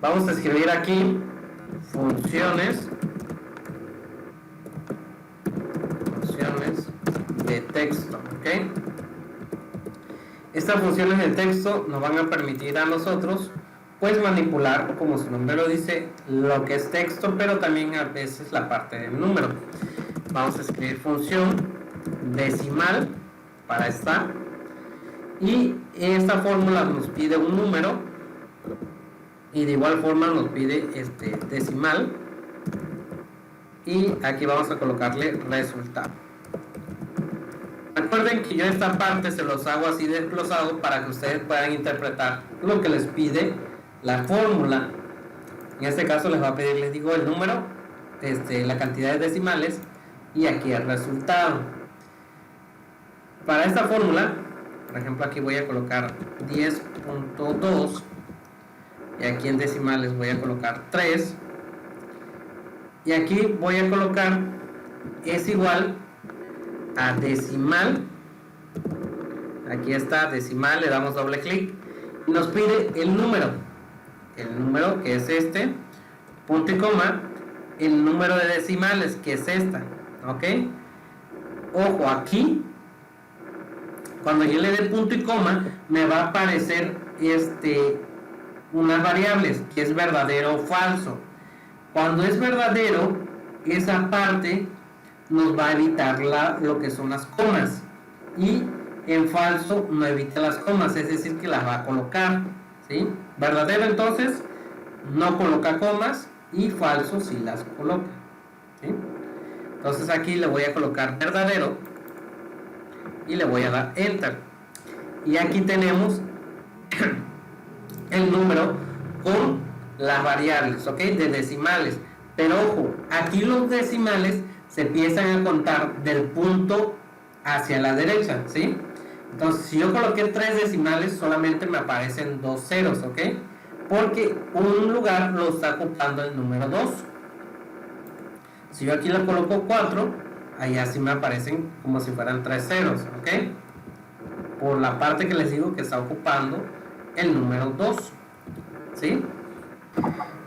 Vamos a escribir aquí funciones de texto, ¿ok? Estas funciones de texto nos van a permitir a nosotros pues manipular, como su nombre lo dice, lo que es texto, pero también a veces la parte del número. Vamos a escribir función decimal para esta, y esta fórmula nos pide un número y de igual forma nos pide decimal, y aquí vamos a colocarle resultado. Recuerden que yo esta parte se los hago así desglosado para que ustedes puedan interpretar lo que les pide la fórmula. En este caso les va a pedir, les digo, el número, la cantidad de decimales, y aquí el resultado. Para esta fórmula, por ejemplo, aquí voy a colocar 10.2 y aquí en decimales voy a colocar 3, y aquí voy a colocar es igual a decimal. Aquí está decimal, le damos doble clic y nos pide el número que es punto y coma, el número de decimales que es esta, ok. Ojo, aquí cuando yo le dé punto y coma me va a aparecer unas variables que es verdadero o falso. Cuando es verdadero, esa parte nos va a evitar lo que son las comas, y en falso no evita las comas, es decir que las va a colocar, ¿sí? Verdadero entonces no coloca comas, y falso sí las coloca, ¿sí? Entonces aquí le voy a colocar verdadero y le voy a dar enter, y aquí tenemos el número con las variables, ¿ok? De decimales. Pero ojo, aquí los decimales se empiezan a contar del punto hacia la derecha, ¿sí? Entonces, si yo coloqué 3 decimales, solamente me aparecen 2 ceros, ¿ok? Porque un lugar lo está ocupando el número 2. Si yo aquí le coloco 4, allá sí me aparecen como si fueran 3 ceros, ¿ok? Por la parte que les digo que está ocupando el número 2, ¿sí?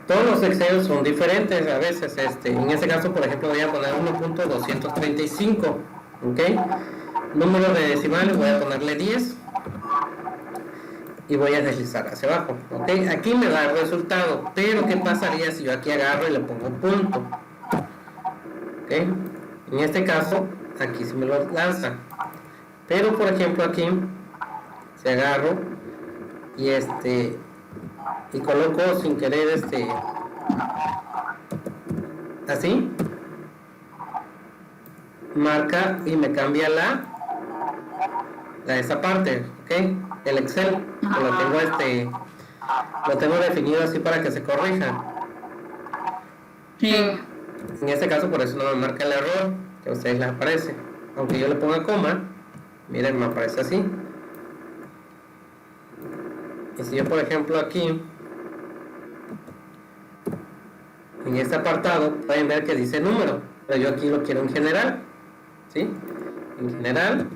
Todos los Excel son diferentes a veces. En este caso, por ejemplo, voy a poner 1.235, ¿ok? Número de decimales voy a ponerle 10 y voy a deslizar hacia abajo, ¿ok? Aquí me da el resultado, pero ¿qué pasaría si yo aquí agarro y le pongo punto? ¿Ok? En este caso, aquí sí me lo lanza. Pero, por ejemplo, aquí, si agarro y coloco sin querer así, marca y me cambia la esa parte, ¿ok? El Excel lo tengo definido así para que se corrija. Sí. En este caso por eso no me marca el error que a ustedes les aparece, aunque yo le ponga coma, miren, me aparece así. Y si yo, por ejemplo, aquí en este apartado pueden ver que dice número, pero yo aquí lo quiero en general, ¿sí? En general,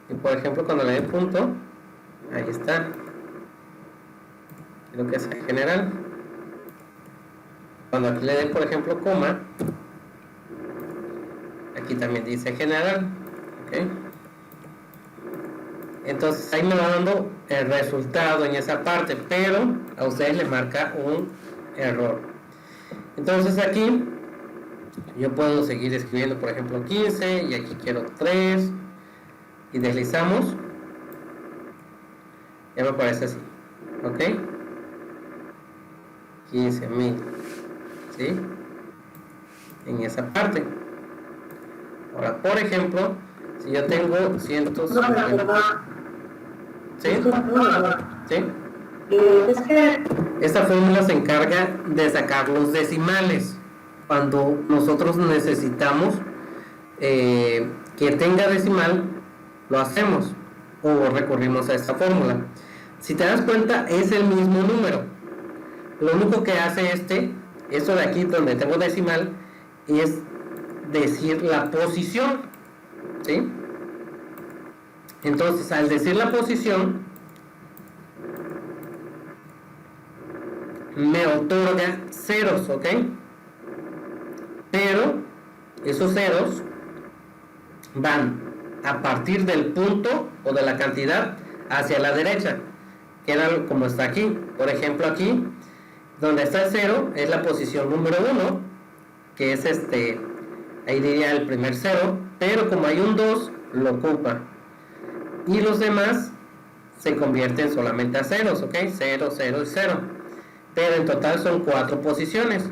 y por ejemplo cuando le dé punto, ahí está, quiero que sea general. Cuando aquí le dé, por ejemplo, coma, aquí también dice general, ¿ok? Entonces ahí me va dando el resultado en esa parte, pero a ustedes les marca un error. Entonces aquí yo puedo seguir escribiendo, por ejemplo, 15, y aquí quiero 3, y deslizamos, ya me aparece así, ¿ok? 15,000, ¿sí? En esa parte. Ahora, por ejemplo, si yo tengo 150, ¿sí? ¿Sí? Es que Esta fórmula se encarga de sacar los decimales cuando nosotros necesitamos que tenga decimal, lo hacemos o recurrimos a esta fórmula. Si te das cuenta, es el mismo número. Lo único que hace esto de aquí donde tengo decimal, es decir la posición, ¿sí? Entonces, al decir la posición, me otorga ceros, ¿ok? Pero esos ceros van a partir del punto o de la cantidad hacia la derecha, que era como está aquí. Por ejemplo, aquí donde está el 0 es la posición número 1, que es ahí diría el primer 0, pero como hay un 2 lo ocupa, y los demás se convierten solamente a ceros, ¿ok? 0, 0 y 0, pero en total son 4 posiciones.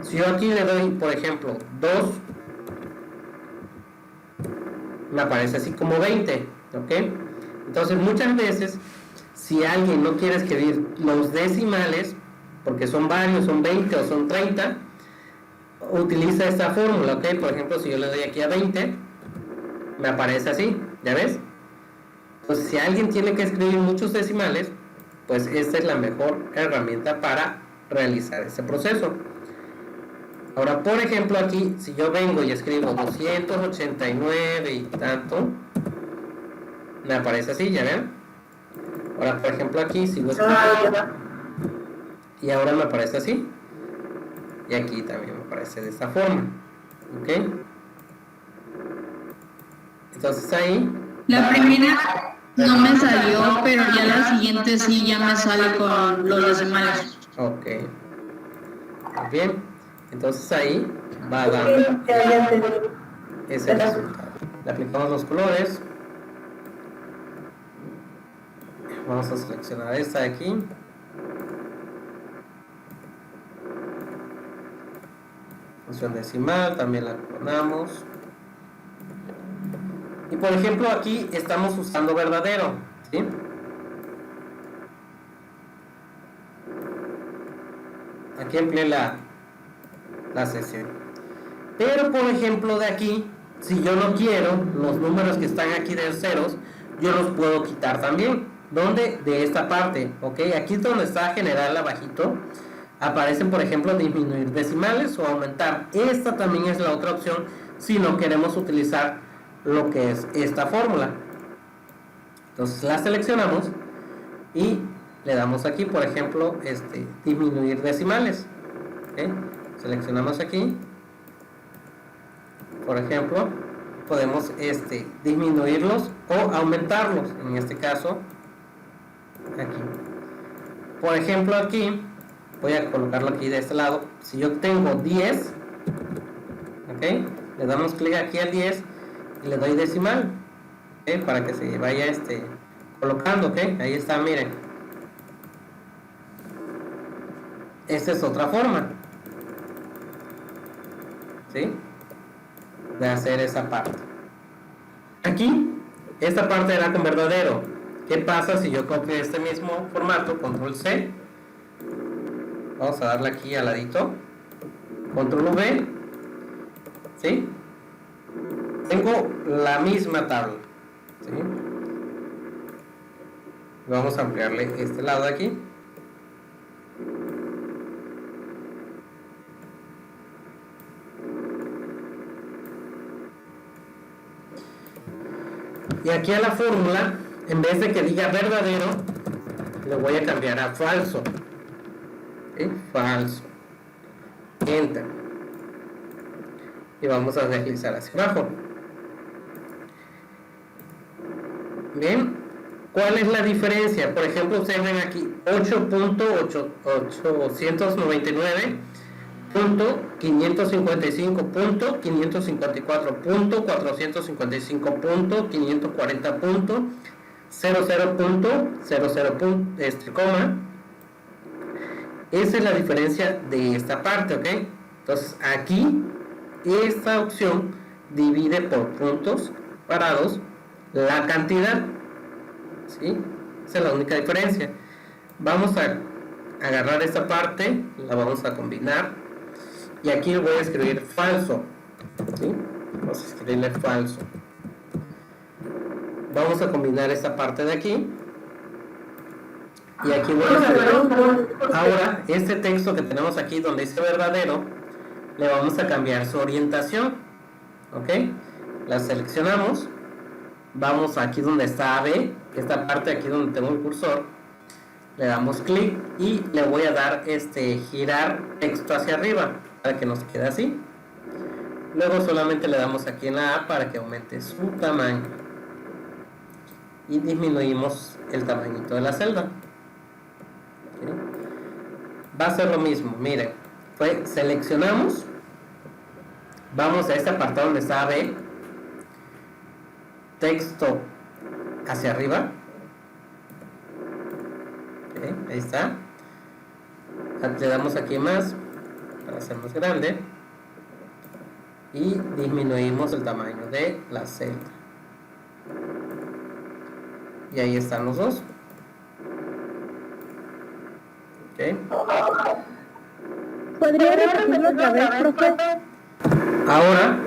Si yo aquí le doy, por ejemplo, 2, me aparece así como 20, ¿ok? Entonces muchas veces, si alguien no quiere escribir los decimales, porque son varios, son 20 o son 30, utiliza esta fórmula, ¿ok? Por ejemplo, si yo le doy aquí a 20, me aparece así, ¿ya ves? Entonces, si alguien tiene que escribir muchos decimales, pues esta es la mejor herramienta para realizar ese proceso. Ahora, por ejemplo, aquí, si yo vengo y escribo 289 y tanto, me aparece así, ¿ya ven? Ahora, por ejemplo, aquí, si yo escribo, y ahora me aparece así, y aquí también me aparece de esta forma, ¿ok? Entonces ahí... La primera no me salió, pero ya la siguiente sí ya me sale con los decimales. Ok. Muy bien. Entonces ahí va dando ese resultado. Le aplicamos los colores. Vamos a seleccionar esta de aquí. Función decimal, también la clonamos. Y por ejemplo aquí estamos usando verdadero, ¿sí? Aquí empleé la sesión. Pero por ejemplo de aquí, si yo no quiero los números que están aquí de ceros, yo los puedo quitar también. ¿Dónde? De esta parte, ¿ok? Aquí es donde está general abajito. Aparecen por ejemplo disminuir decimales o aumentar. Esta también es la otra opción si no queremos utilizar lo que es esta fórmula. Entonces la seleccionamos y le damos aquí, por ejemplo, disminuir decimales. ¿Okay? Seleccionamos aquí, por ejemplo, podemos disminuirlos o aumentarlos. En este caso, aquí. Por ejemplo, aquí voy a colocarlo aquí de este lado. Si yo tengo 10, ¿ok? Le damos clic aquí al 10 y le doy decimal, ¿okay? Para que se vaya colocando, ¿ok? Ahí está, miren. Esta es otra forma, ¿sí? De hacer esa parte. Aquí, esta parte era con verdadero. ¿Qué pasa si yo copio este mismo formato? Control C. Vamos a darle aquí al ladito. Control V. ¿Sí? Tengo la misma tabla, ¿sí? Vamos a ampliarle este lado de aquí. Y aquí a la fórmula, en vez de que diga verdadero, le voy a cambiar a falso. ¿Sí? Falso. Enter. Y vamos a deslizar hacia abajo. Bien, ¿cuál es la diferencia? Por ejemplo, ustedes ven aquí 8.800.555.554.540.00.00, coma. Esa es la diferencia de esta parte, ¿ok? Entonces aquí esta opción divide por puntos parados la cantidad, ¿sí? Esa es la única diferencia. Vamos a agarrar esta parte, la vamos a combinar y aquí voy a escribir falso, ¿sí? Vamos a escribirle falso. Vamos a combinar esta parte de aquí y aquí voy a escribir. Ahora este texto que tenemos aquí donde dice verdadero, le vamos a cambiar su orientación, ¿ok? La seleccionamos. Vamos aquí donde está AB, esta parte aquí donde tengo el cursor, le damos clic y le voy a dar girar texto hacia arriba para que nos quede así. Luego solamente le damos aquí en la A para que aumente su tamaño y disminuimos el tamañito de la celda. ¿Okay? Va a ser lo mismo, miren, seleccionamos, vamos a este apartado donde está B, texto hacia arriba. Okay, ahí está. Le damos aquí más para hacer más grande y disminuimos el tamaño de la celda. Y ahí están los dos. Okay. ¿Podría repetirlo otra vez, profe? Ahora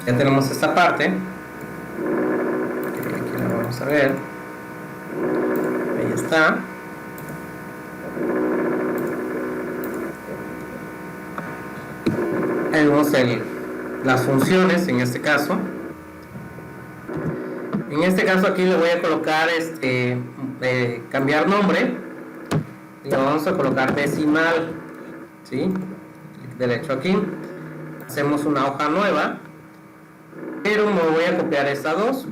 ya tenemos esta parte. Okay, aquí la vamos a ver. Ahí está. Ahí vemos las funciones en este caso. En este caso aquí le voy a colocar cambiar nombre. Le vamos a colocar decimal, ¿sí? Clic derecho aquí. Hacemos una hoja nueva, pero me voy a copiar estas dos,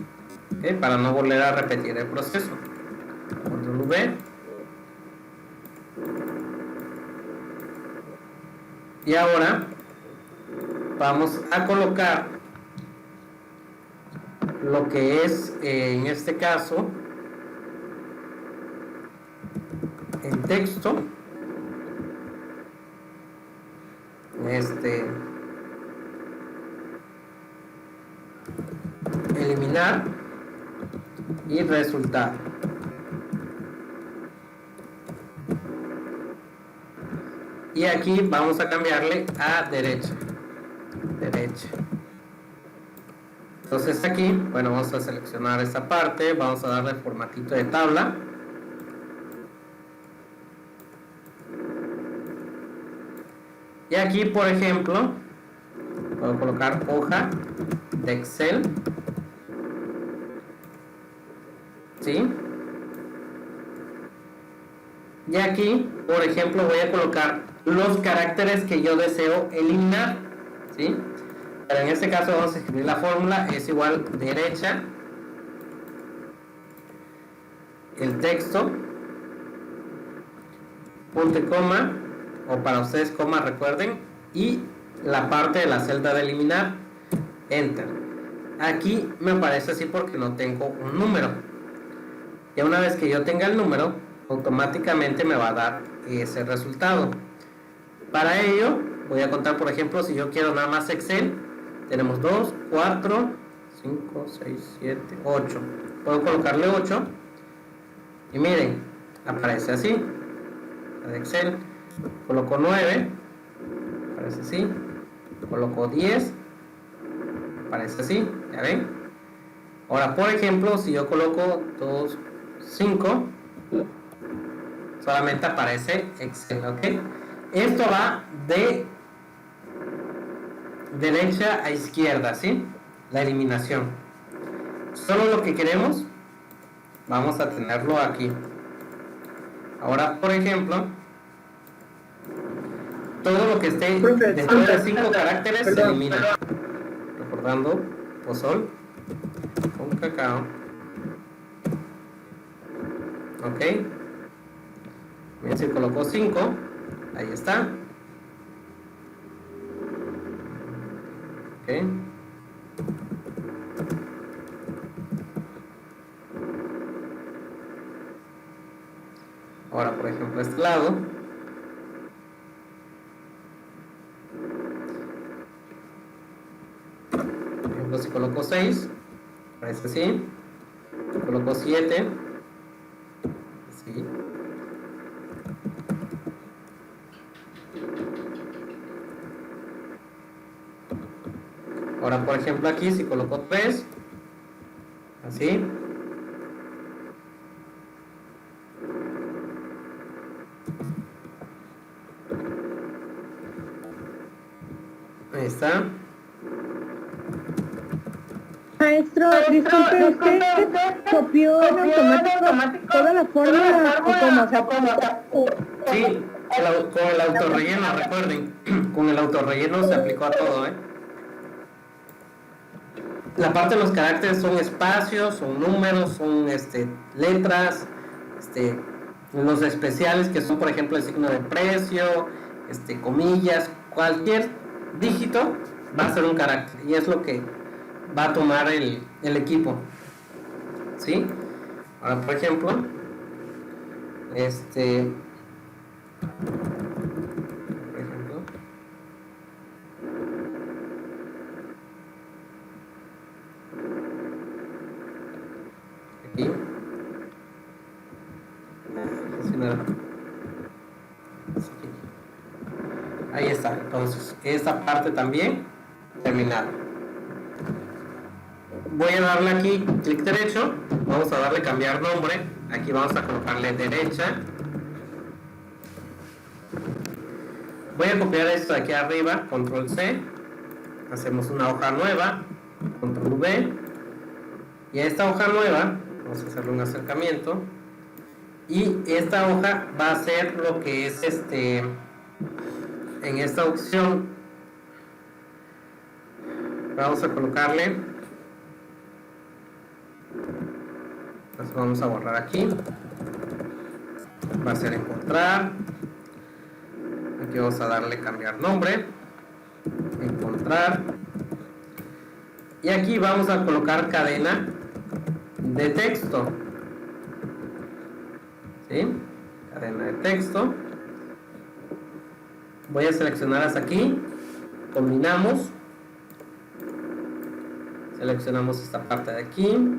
¿okay? Para no volver a repetir el proceso. Control V. Y ahora vamos a colocar lo que es en este caso el texto, eliminar y resultado. Y aquí vamos a cambiarle a derecha. Entonces aquí, bueno, vamos a seleccionar esta parte, vamos a darle formatito de tabla. Y aquí, por ejemplo, puedo colocar hoja de Excel, ¿sí? Y aquí, por ejemplo, voy a colocar los caracteres que yo deseo eliminar, ¿sí? Pero en este caso vamos a escribir la fórmula, es igual derecha, el texto, punto y coma, o para ustedes coma, recuerden, y la parte de la celda de eliminar, enter. Aquí me aparece así porque no tengo un número. Ya una vez que yo tenga el número, automáticamente me va a dar ese resultado. Para ello voy a contar, por ejemplo, si yo quiero nada más Excel, tenemos 2, 4, 5, 6, 7, 8. Puedo colocarle 8 y miren, aparece así. La de Excel, coloco 9, aparece así. Coloco 10, aparece así, ya ven. Ahora, por ejemplo, si yo coloco 2, 5, solamente aparece Excel, ¿ok? Esto va de derecha a izquierda, ¿sí? La eliminación. Solo lo que queremos, vamos a tenerlo aquí. Ahora, por ejemplo, todo lo que esté después de 5 caracteres se elimina. Recordando, pozol con cacao. Ok. Bien, si colocó 5, ahí está. Ok. Ahora, por ejemplo, este lado. Por ejemplo, si coloco 6, parece así. Si coloco 7, así. Ahora, por ejemplo, aquí si coloco 3, así. Ahí está. Maestro, disculpe, ¿usted copió en automático toda la fórmula o cómo? O sea, Sí, con el autorrelleno, recuerden, con el autorrelleno se aplicó a todo, ¿eh? La parte de los caracteres son espacios, son números, son letras, los especiales que son, por ejemplo, el signo de precio, comillas, cualquier dígito va a ser un carácter y es lo que va a tomar el equipo, ¿sí? Ahora, por ejemplo, aquí, ahí está. Entonces, esta parte también terminada. Voy a darle aquí clic derecho, vamos a darle cambiar nombre, aquí vamos a colocarle derecha. Voy a copiar esto de aquí arriba, control C, hacemos una hoja nueva, control V, y a esta hoja nueva vamos a hacerle un acercamiento, y esta hoja va a ser lo que es en esta opción vamos a colocarle, pues vamos a borrar aquí, va a ser encontrar, aquí vamos a darle cambiar nombre, encontrar, y aquí vamos a colocar cadena de texto, ¿sí? Cadena de texto, voy a seleccionar hasta aquí, combinamos, seleccionamos esta parte de aquí,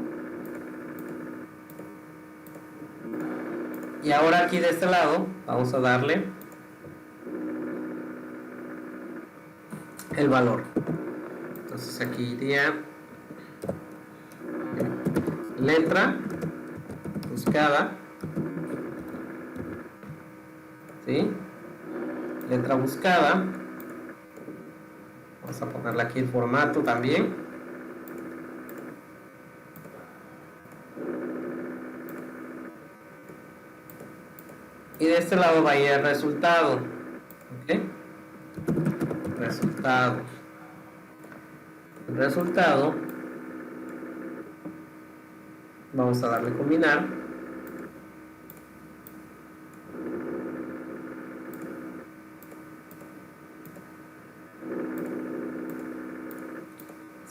y ahora aquí de este lado vamos a darle el valor. Entonces aquí iría letra buscada, ¿sí? Letra buscada, vamos a ponerle aquí el formato también, y de este lado va a ir el resultado, ¿ok? Resultado, el resultado vamos a darle combinar,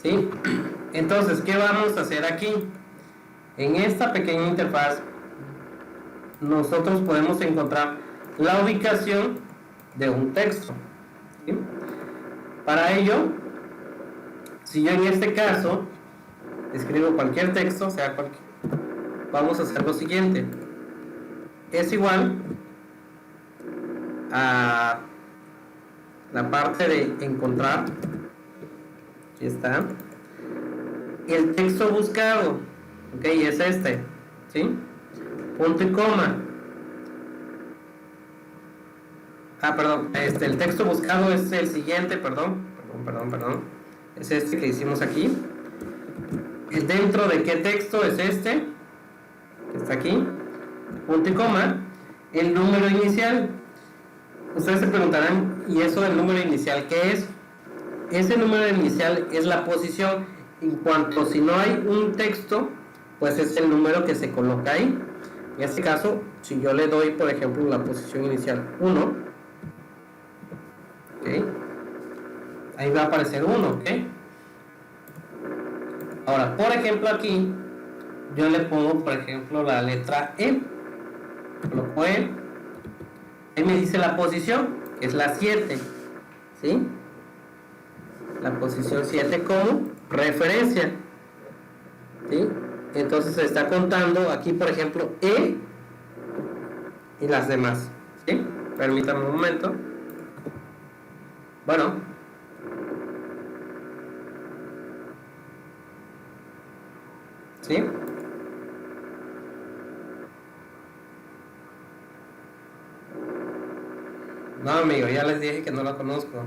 ¿sí? Entonces, ¿qué vamos a hacer aquí? En esta pequeña interfaz nosotros podemos encontrar la ubicación de un texto, ¿sí? Para ello, si yo en este caso escribo cualquier texto, o sea, vamos a hacer lo siguiente, es igual a la parte de encontrar, aquí está, el texto buscado, ok, es ¿sí? Punto y coma. Perdón, el texto buscado es el siguiente, perdón, es este que hicimos aquí. ¿Dentro de qué texto es este? Que está aquí, punto y coma, el número inicial. Ustedes se preguntarán, ¿y eso del número inicial qué es? Ese número inicial es la posición. En cuanto si no hay un texto, pues es el número que se coloca ahí. En este caso, si yo le doy, por ejemplo, la posición inicial 1, ¿ok? Ahí va a aparecer 1, ¿ok? Ahora, por ejemplo, aquí yo le pongo, por ejemplo, la letra E. Coloco E. Ahí me dice la posición, que es la 7, ¿sí? La posición 7 como referencia, ¿sí? Entonces se está contando aquí, por ejemplo, E y las demás, ¿sí? Permítanme un momento. Bueno. ¿Sí? No, amigo, ya les dije que no la conozco.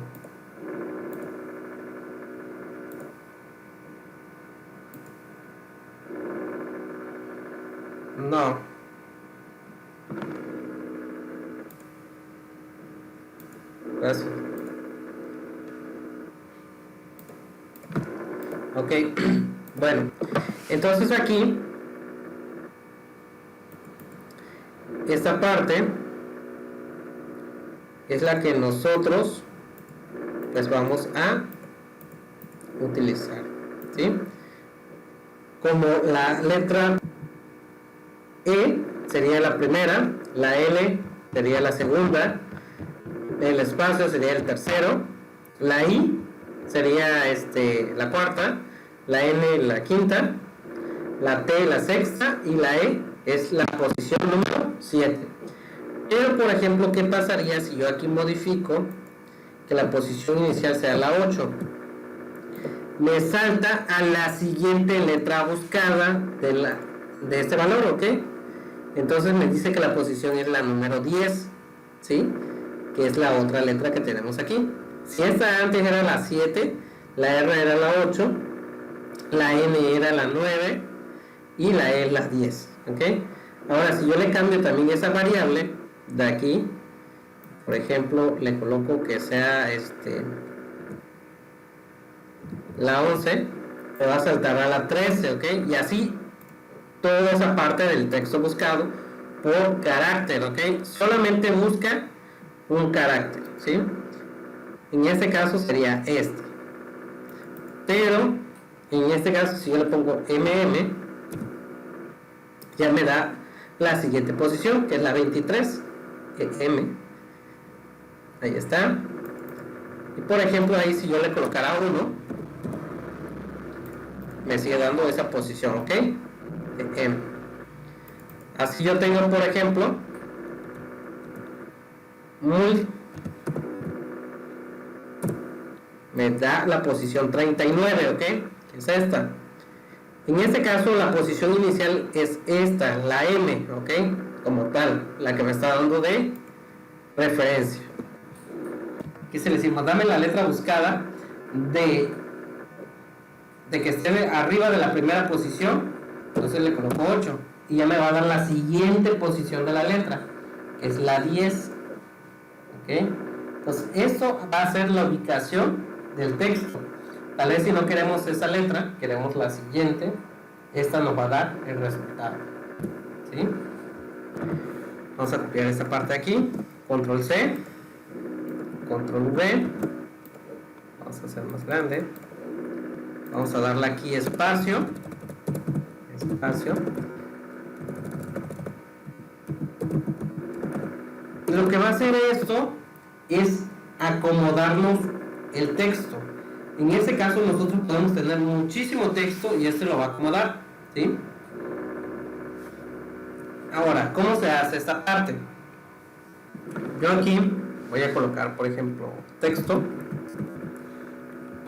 No. Gracias. Ok. Bueno, entonces aquí esta parte es la que nosotros pues vamos a utilizar, ¿sí? Como la letra E sería la primera, la L sería la segunda, el espacio sería el tercero, la I sería la cuarta, la N la quinta, la T la sexta y la E es la posición número 7. Pero por ejemplo, ¿qué pasaría si yo aquí modifico que la posición inicial sea la 8? Me salta a la siguiente letra buscada de este valor, ¿ok? Entonces me dice que la posición es la número 10, ¿sí? Que es la otra letra que tenemos aquí. Si esta antes era la 7, la R era la 8, la N era la 9 y la E la 10, ¿ok? Ahora, si yo le cambio también esa variable de aquí, por ejemplo, le coloco que sea la 11, me va a saltar a la 13, ¿ok? Y así toda esa parte del texto buscado por carácter, ¿ok? Solamente busca un carácter, ¿sí? En este caso sería este. Pero en este caso, si yo le pongo MM, ya me da la siguiente posición, que es la 23, M. Ahí está. Y por ejemplo, ahí si yo le colocara 1, me sigue dando esa posición, ¿ok? M. Así yo tengo, por ejemplo, me da la posición 39, ¿ok? Que es esta. En este caso, la posición inicial es esta, la M, ¿ok? Como tal, la que me está dando de referencia. Aquí se le decimos, dame la letra buscada de que esté arriba de la primera posición. Entonces le coloco 8 y ya me va a dar la siguiente posición de la letra, que es la 10, ¿ok? Entonces esto va a ser la ubicación del texto. Tal vez si no queremos esa letra, queremos la siguiente, esta nos va a dar el resultado, ¿sí? Vamos a copiar esta parte aquí, control C, control V, vamos a hacer más grande, vamos a darle aquí espacio, y lo que va a hacer esto es acomodarnos el texto. En este caso nosotros podemos tener muchísimo texto y este lo va a acomodar, ¿sí? Ahora, ¿cómo se hace esta parte? Yo aquí voy a colocar, por ejemplo, texto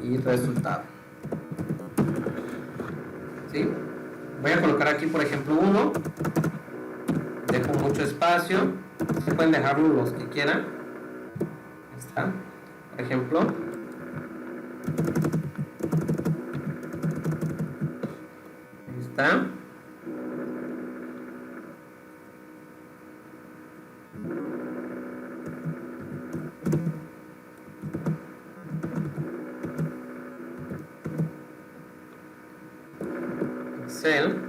y resultado, ¿sí? Voy a colocar aquí, por ejemplo, 1, dejo mucho espacio, se pueden dejarlo los que quieran. Ahí está, por ejemplo. Ahí está. Excel.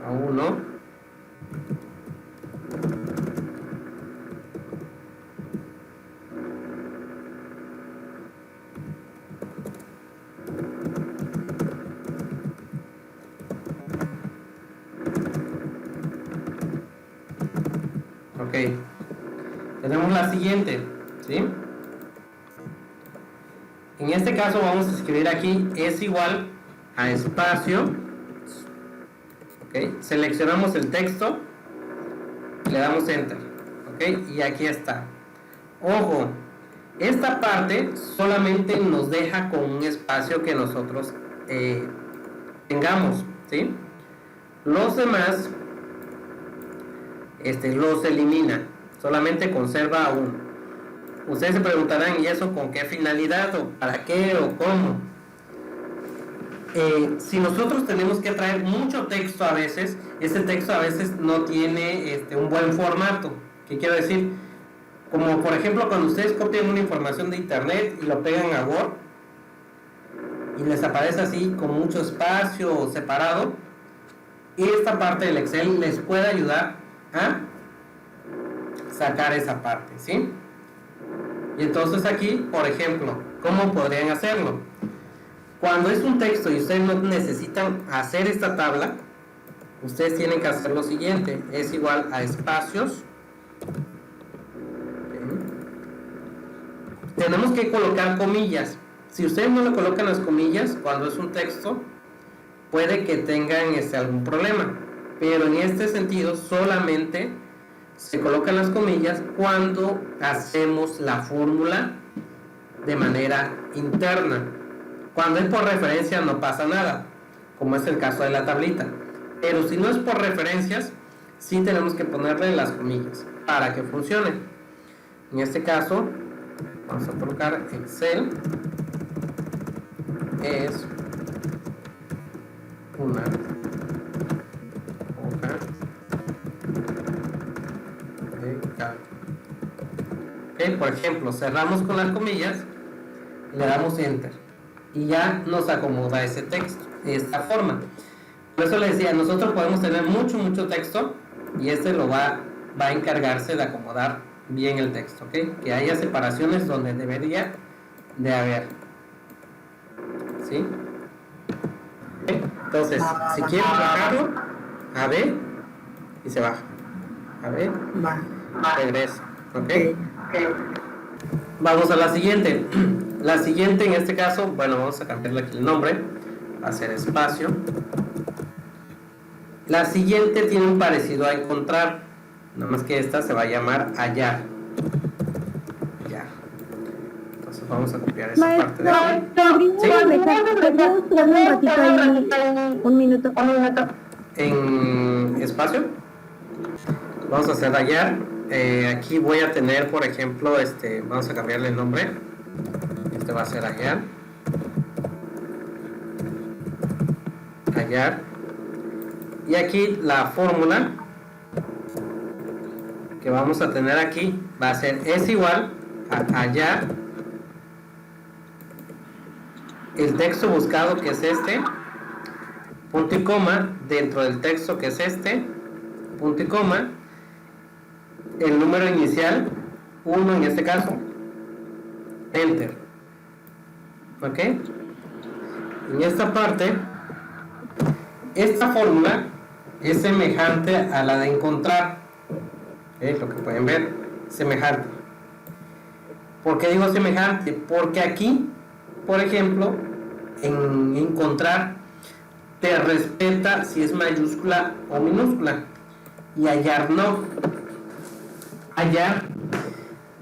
A 1. Ok, tenemos la siguiente, ¿sí? En este caso vamos a escribir aquí es igual a espacio, ok, seleccionamos el texto, le damos enter, ok, y aquí está. Ojo, esta parte solamente nos deja con un espacio que nosotros tengamos, ¿sí? Los demás los elimina, solamente conserva uno. Ustedes se preguntarán, ¿y eso con qué finalidad? ¿O para qué? ¿O cómo? Si nosotros tenemos que traer mucho texto a veces, ese texto a veces no tiene un buen formato. ¿Qué quiero decir? Como por ejemplo cuando ustedes copian una información de internet y lo pegan a Word y les aparece así con mucho espacio separado, esta parte del Excel les puede ayudar a sacar esa parte, ¿sí? Y entonces aquí, por ejemplo, ¿cómo podrían hacerlo? Cuando es un texto y ustedes no necesitan hacer esta tabla, ustedes tienen que hacer lo siguiente, es igual a espacios. Tenemos que colocar comillas. Si ustedes no le colocan las comillas cuando es un texto, puede que tengan algún problema, pero en este sentido solamente se colocan las comillas cuando hacemos la fórmula de manera interna. Cuando es por referencia no pasa nada, como es el caso de la tablita, pero si no es por referencias, sí tenemos que ponerle las comillas para que funcione. En este caso vamos a colocar Excel es una hoja de cálculo. Okay, por ejemplo, cerramos con las comillas y le damos Enter y ya nos acomoda ese texto de esta forma. Por eso les decía, nosotros podemos tener mucho texto y lo va a encargarse de acomodar bien el texto, ¿ok? Que haya separaciones donde debería de haber, ¿sí? ¿Okay? Entonces, si quieren bajarlo, a ver, y se baja, a ver, regresa, ¿ok? Vamos a la siguiente. La siguiente en este caso, bueno, vamos a cambiarle aquí el nombre, va a ser espacio. La siguiente tiene un parecido a encontrar, nada más que esta se va a llamar hallar. Ya. Entonces vamos a copiar esa parte de aquí. Un minuto. En espacio vamos a hacer hallar. Aquí voy a tener, por ejemplo, vamos a cambiarle el nombre. Este va a ser hallar. Y aquí la fórmula que vamos a tener aquí va a ser es igual a hallar el texto buscado, que es punto y coma, dentro del texto que es punto y coma, el número inicial 1 en este caso, Enter. ¿Ok? En esta parte, esta fórmula es semejante a la de encontrar. Lo que pueden ver, semejante. ¿Por qué digo semejante? Porque aquí, por ejemplo, en encontrar te respeta si es mayúscula o minúscula, y hallar no. Hallar,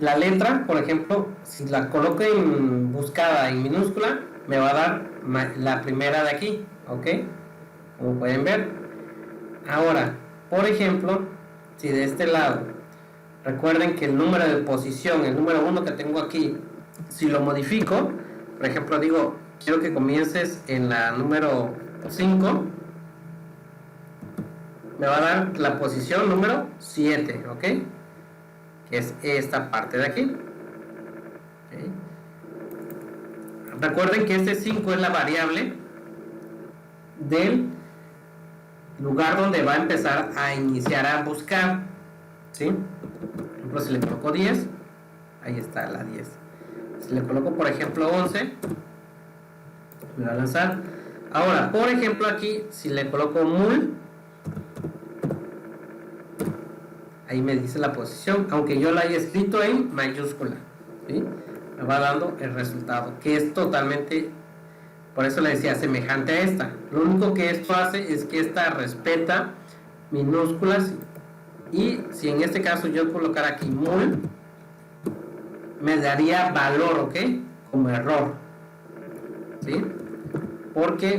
la letra, por ejemplo, si la coloco en buscada en minúscula, me va a dar la primera de aquí, ¿ok? Como pueden ver. Ahora, por ejemplo, si de este lado, recuerden que el número de posición, el número 1 que tengo aquí, si lo modifico, por ejemplo, digo, quiero que comiences en la número 5, me va a dar la posición número 7, ¿ok? Que es esta parte de aquí. ¿Okay? Recuerden que este 5 es la variable del lugar donde va a empezar a iniciar a buscar, ¿sí? Por ejemplo, si le coloco 10, ahí está la 10. Si le coloco, por ejemplo, 11, me va a lanzar. Ahora, por ejemplo, aquí, si le coloco mul, ahí me dice la posición, aunque yo la haya escrito en mayúscula, ¿sí? Me va dando el resultado, que es totalmente, por eso le decía, semejante a esta. Lo único que esto hace es que esta respeta minúsculas, y si en este caso yo colocara aquí mul, me daría valor, ¿ok? Como error, ¿sí? Porque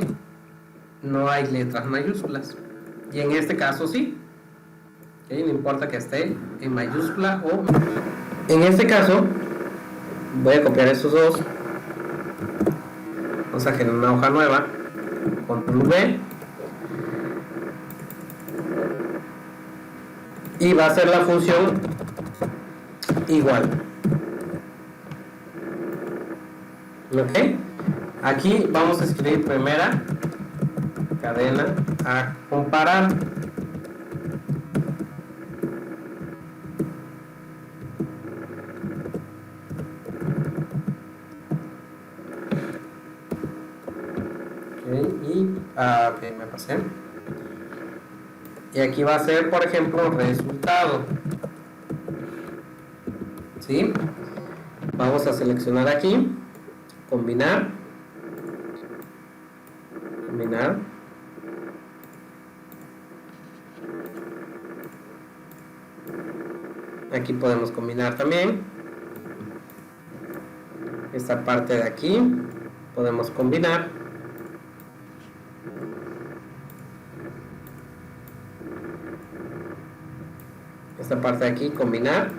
no hay letras mayúsculas, y en este caso sí. ¿Okay? No importa que esté en mayúscula o... En este caso, Voy a copiar estos dos. Vamos a generar una hoja nueva. Control V. Y va a ser la función igual. Ok. Aquí vamos a escribir primera cadena a comparar. Ok, me pasé. Y aquí va a ser, por ejemplo, resultado. ¿Sí? Vamos a seleccionar aquí, combinar, combinar. Aquí podemos combinar también. Esta parte de aquí podemos combinar. Esta parte de aquí, combinar.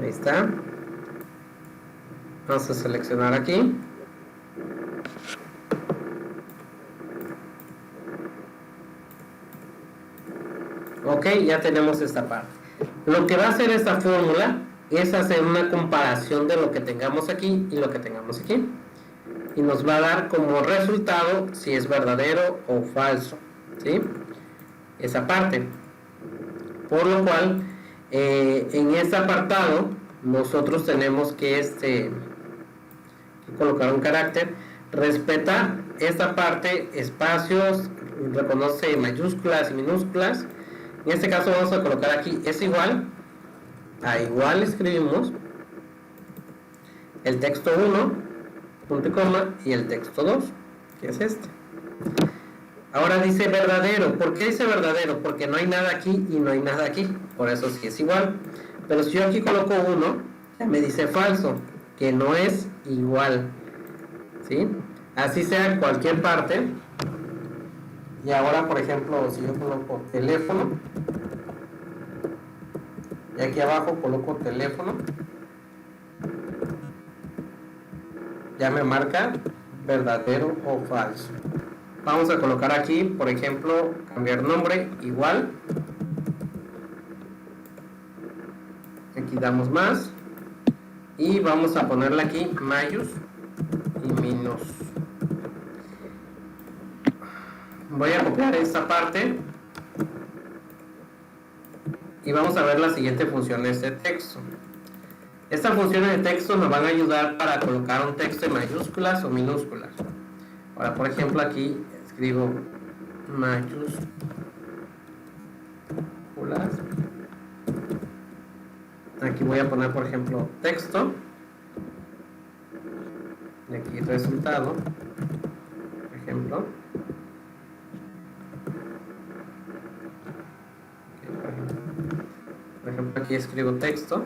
Ahí está. Vamos a seleccionar aquí. Ok, ya tenemos esta parte. Lo que va a hacer esta fórmula es hacer una comparación de lo que tengamos aquí y lo que tengamos aquí. Y nos va a dar como resultado si es verdadero o falso. ¿Sí? Esa parte. Por lo cual, en este apartado, nosotros tenemos que colocar un carácter. Respeta esta parte, espacios, reconoce mayúsculas y minúsculas. En este caso vamos a colocar aquí es igual. A igual escribimos el texto 1, punto y coma, y el texto 2, que es este. Ahora dice verdadero. ¿Por qué dice verdadero? Porque no hay nada aquí y no hay nada aquí. Por eso sí es igual. Pero si yo aquí coloco 1, ya me dice falso, que no es igual. ¿Sí? Así sea en cualquier parte. Y ahora, por ejemplo, si yo coloco teléfono, y aquí abajo coloco teléfono, ya me marca verdadero o falso. Vamos a colocar aquí, por ejemplo, cambiar nombre, igual. Aquí damos más. Y vamos a ponerle aquí mayús y minus. Voy a copiar esta parte. Y vamos a ver las siguientes funciones de texto. Estas funciones de texto nos van a ayudar para colocar un texto en mayúsculas o minúsculas. Ahora, por ejemplo, aquí escribo mayúsculas. Aquí voy a poner, por ejemplo, texto. Y aquí resultado. Por ejemplo. Por ejemplo, aquí escribo texto.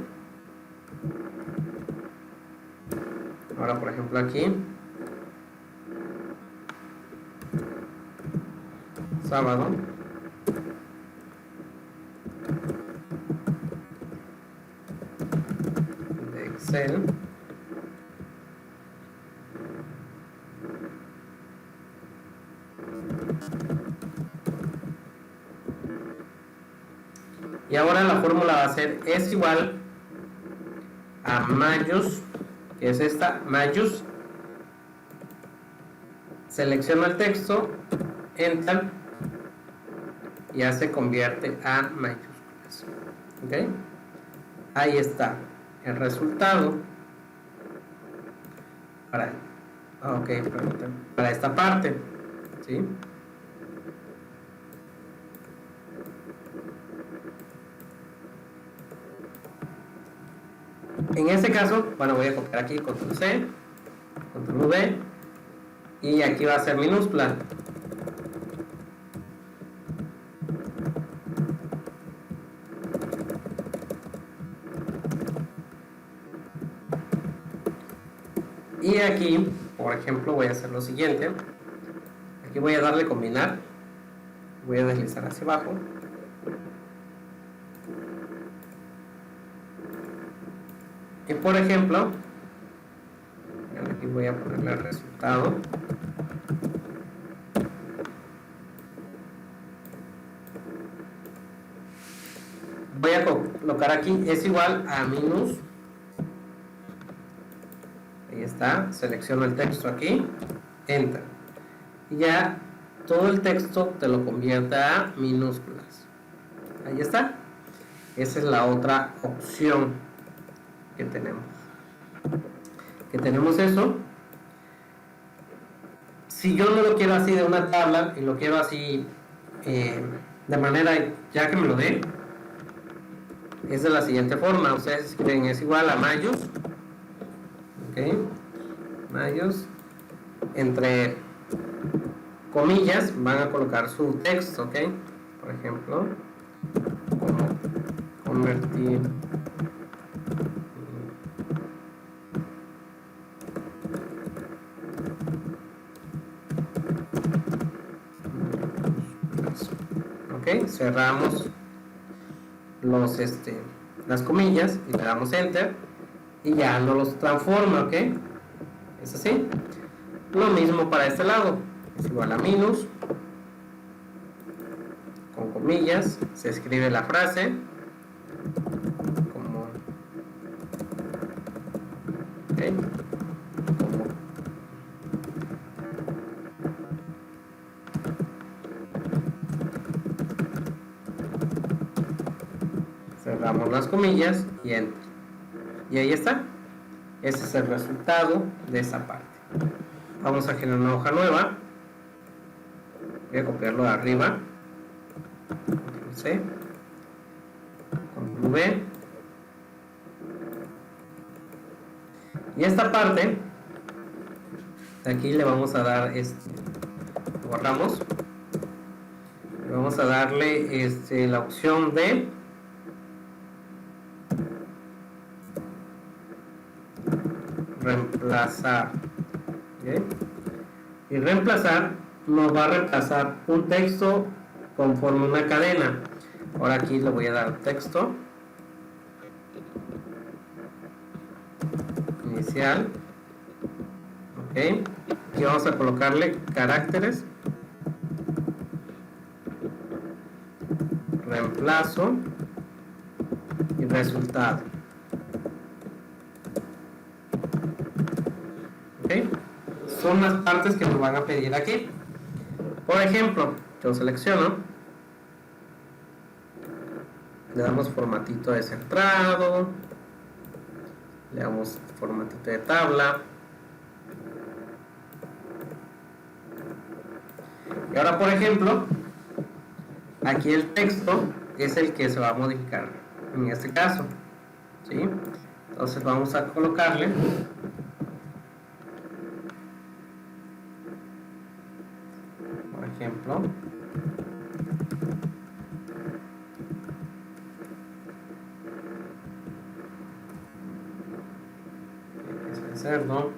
Ahora, por ejemplo, aquí sábado. De Excel. Y ahora la fórmula va a ser es igual a mayús, que es esta, mayús. Selecciono el texto, enter, y ya se convierte a mayúsculas. ¿Ok? Ahí está el resultado para esta parte. ¿Sí? En este caso, bueno, voy a copiar aquí control C, control V, y aquí va a ser minúscula. Y aquí, por ejemplo, voy a hacer lo siguiente. Aquí voy a darle combinar. Voy a deslizar hacia abajo. Y por ejemplo, aquí voy a ponerle el resultado. Voy a colocar aquí es igual a minus. Ahí está, selecciono el texto aquí, enter. Y ya todo el texto te lo convierte a minúsculas. Ahí está. Esa es la otra opción que tenemos. Que tenemos eso. Si yo no lo quiero así de una tabla y lo quiero así de manera ya que me lo dé, es de la siguiente forma. Ustedes escriben es igual a mayos, ok, mayos, entre comillas van a colocar su texto, ok, por ejemplo, como convertir ok, cerramos los las comillas y le damos enter y ya no los transforma, ok, es así. Lo mismo para este lado, es igual a minus, con comillas, se escribe la frase como, okay, como cerramos las comillas y enter. Y ahí está. Ese es el resultado de esa parte. Vamos a generar una hoja nueva. Voy a copiarlo de arriba. Control C. Control V. Y esta parte, de aquí le vamos a dar lo borramos. Le vamos a darle la opción de reemplazar, ¿okay? Y reemplazar nos va a reemplazar un texto conforme una cadena. Ahora aquí le voy a dar texto inicial, ok, y vamos a colocarle caracteres, reemplazo y resultado. Okay. Son las partes que nos van a pedir aquí. Por ejemplo, yo selecciono, le damos formatito de centrado, le damos formatito de tabla, y ahora por ejemplo aquí el texto es el que se va a modificar en este caso, ¿sí? Entonces vamos a colocarle ejemplo, es el cerdo,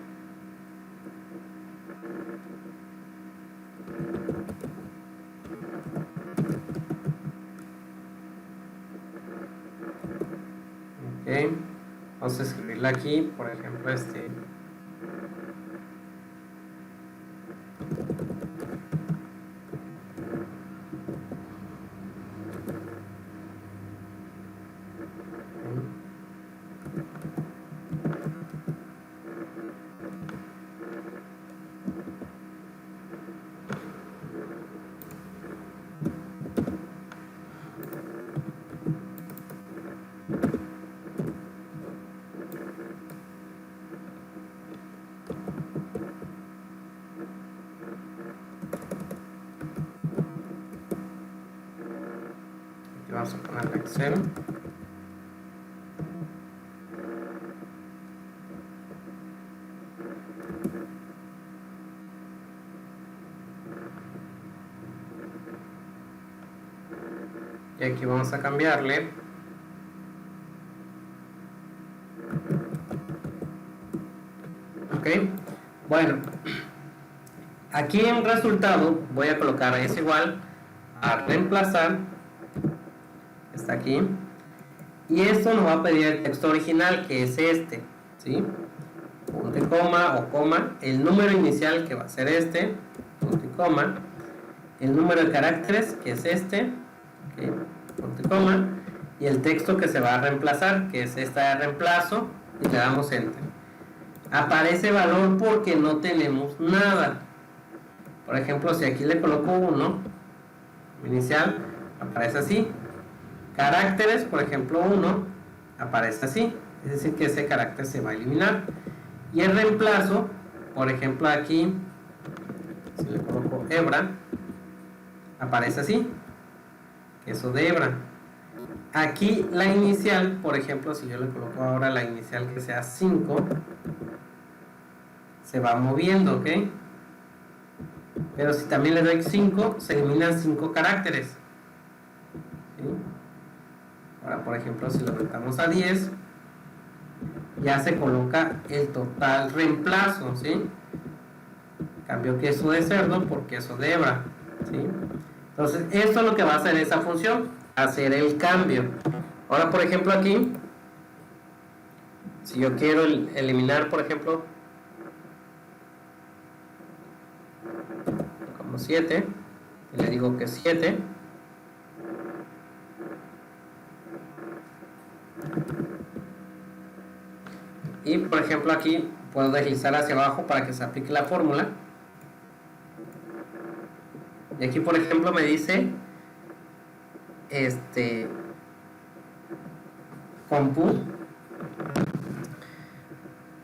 ok, vamos a escribirle aquí, por ejemplo, vamos a ponerle Excel. Y aquí vamos a cambiarle ok, bueno, aquí en resultado voy a colocar es igual a reemplazar, está aquí, Y esto nos va a pedir el texto original, que es este, ¿sí? Punto y coma o coma, el número inicial, que va a ser este, punto y coma, el número de caracteres, que es este, ¿okay? Punto y coma, y el texto que se va a reemplazar, que es esta de reemplazo, y le damos enter. Aparece valor porque no tenemos nada. Por ejemplo, si aquí le coloco 1, inicial, aparece así. Caracteres, por ejemplo 1, aparece así. Es decir, que ese carácter se va a eliminar. Y el reemplazo, por ejemplo aquí, si le coloco hebra, aparece así. Queso de hebra. Aquí la inicial, por ejemplo, si yo le coloco ahora la inicial que sea 5, se va moviendo, ¿ok? Pero si también le doy 5, se eliminan 5 caracteres. ¿Sí? Ahora, por ejemplo, si lo aumentamos a 10, ya se coloca el total reemplazo, ¿sí? Cambio queso de cerdo por queso de hebra, ¿sí? Entonces, esto es lo que va a hacer esa función, hacer el cambio. Ahora, por ejemplo, aquí, si yo quiero eliminar, por ejemplo, como 7, y le digo que 7, y por ejemplo aquí puedo deslizar hacia abajo para que se aplique la fórmula, y aquí por ejemplo me dice compu.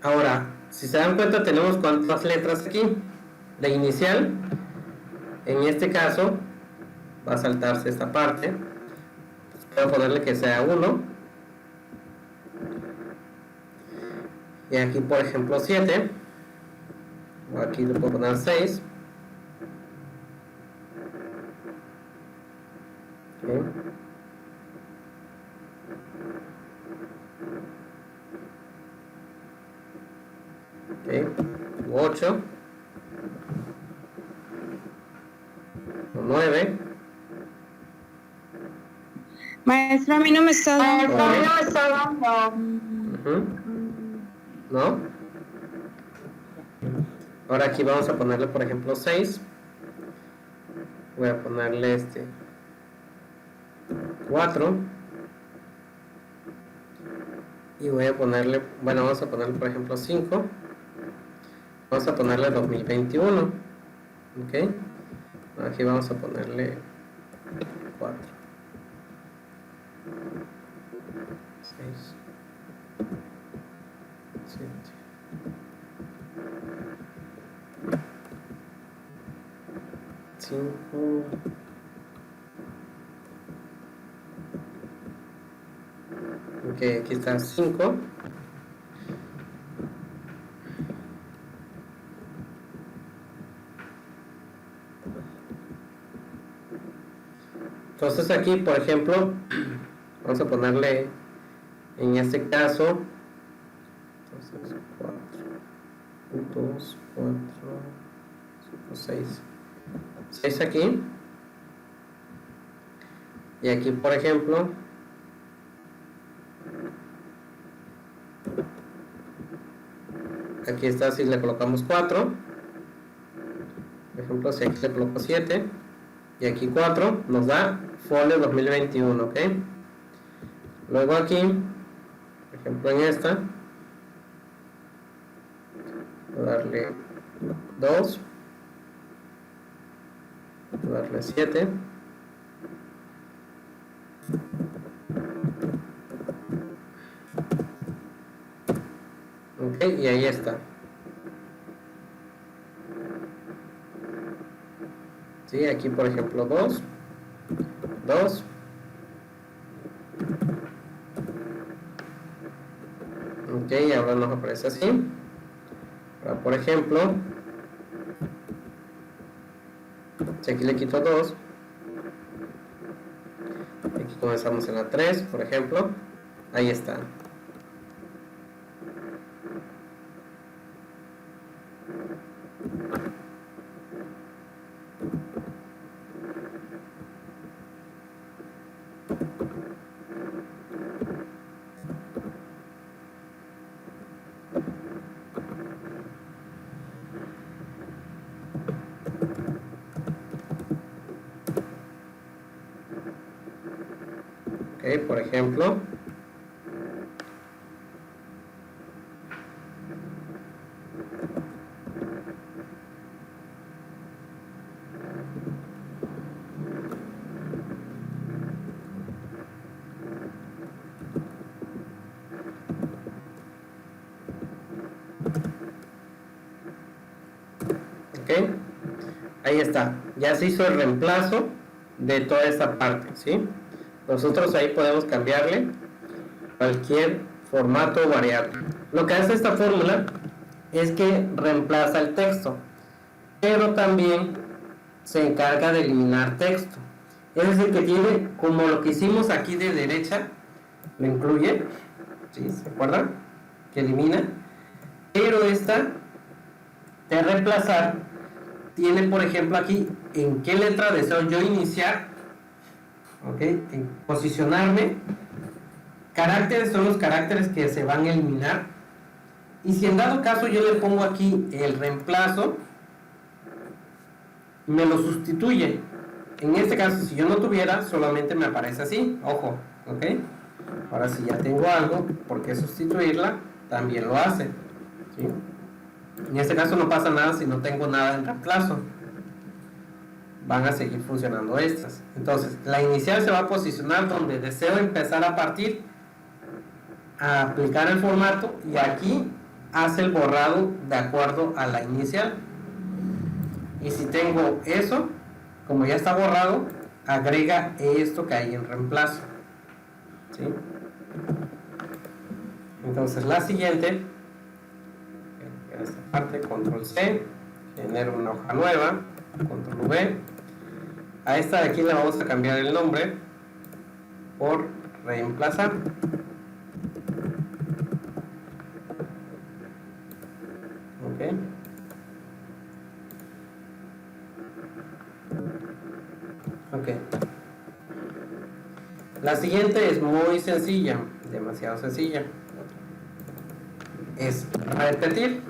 Ahora, si se dan cuenta, tenemos cuántas letras aquí. De inicial, en este caso va a saltarse esta parte, pues puedo ponerle que sea 1, y aquí por ejemplo 7, o aquí le puedo poner 6. Okay. Okay. 8, 9. Maestra, a mí no me está dando. ¿No? Ahora aquí vamos a ponerle por ejemplo 6. Voy a ponerle 4. Y voy a ponerle, bueno, vamos a ponerle por ejemplo 5. Vamos a ponerle 2021. Ok. Aquí vamos a ponerle 4. 6. 7. 5. Ok, aquí está 5. Entonces aquí, por ejemplo, vamos a ponerle en este caso, entonces 4, 2, 4, 5, 6. 6 aquí. Y aquí, por ejemplo, aquí está si le colocamos 4. Por ejemplo, si aquí le coloco 7 y aquí 4, nos da folio 2021, ¿ok? Luego aquí, por ejemplo en esta, voy a darle 2, voy a darle 7, ok, y ahí está. Sí, aquí por ejemplo 2, 2, ok, ahora nos aparece así. Ahora por ejemplo, si aquí le quito 2, aquí comenzamos en la 3, por ejemplo, ahí está. Por ejemplo, ok, ahí está, ya se hizo el reemplazo de toda esta parte, ¿sí? Nosotros ahí podemos cambiarle cualquier formato o variable. Lo que hace esta fórmula es que reemplaza el texto, pero también se encarga de eliminar texto. Es decir, que tiene como lo que hicimos aquí de derecha, lo incluye, ¿sí? ¿Se acuerdan? Que elimina, pero esta de reemplazar tiene, por ejemplo, aquí en qué letra deseo yo iniciar, ok, en posicionarme. Caracteres son los caracteres que se van a eliminar, y si en dado caso yo le pongo aquí el reemplazo, me lo sustituye. En este caso, si yo no tuviera, solamente me aparece así, ojo, ok. Ahora si ya tengo algo por qué sustituirla, también lo hace, ¿sí? En este caso no pasa nada si no tengo nada en reemplazo, van a seguir funcionando estas. Entonces la inicial se va a posicionar donde deseo empezar a partir, a aplicar el formato, y aquí hace el borrado de acuerdo a la inicial. Y si tengo eso, como ya está borrado, agrega esto que hay en reemplazo, ¿sí? Entonces la siguiente, en esta parte, control C, genero una hoja nueva, control V. A esta de aquí le vamos a cambiar el nombre por reemplazar. Ok. Ok. La siguiente es muy sencilla, demasiado sencilla. Es repetir.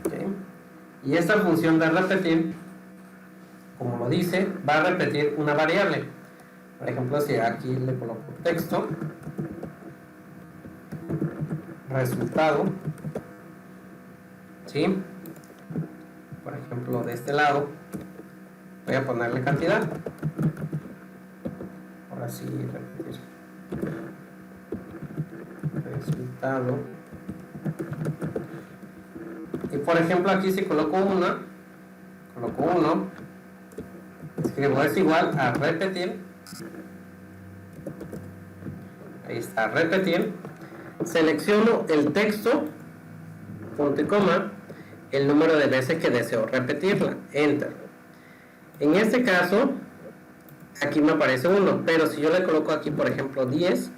Okay. Y esta función de repetir, como lo dice, va a repetir una variable. Por ejemplo, si aquí le coloco texto, resultado, ¿sí? Por ejemplo, de este lado voy a ponerle cantidad. Ahora sí, repetir. Resultado. Y por ejemplo, aquí si coloco una, coloco 1, escribo es igual a repetir. Ahí está, repetir. Selecciono el texto, punto y coma, el número de veces que deseo repetirla, enter. En este caso, aquí me aparece 1, pero si yo le coloco aquí, por ejemplo, 10,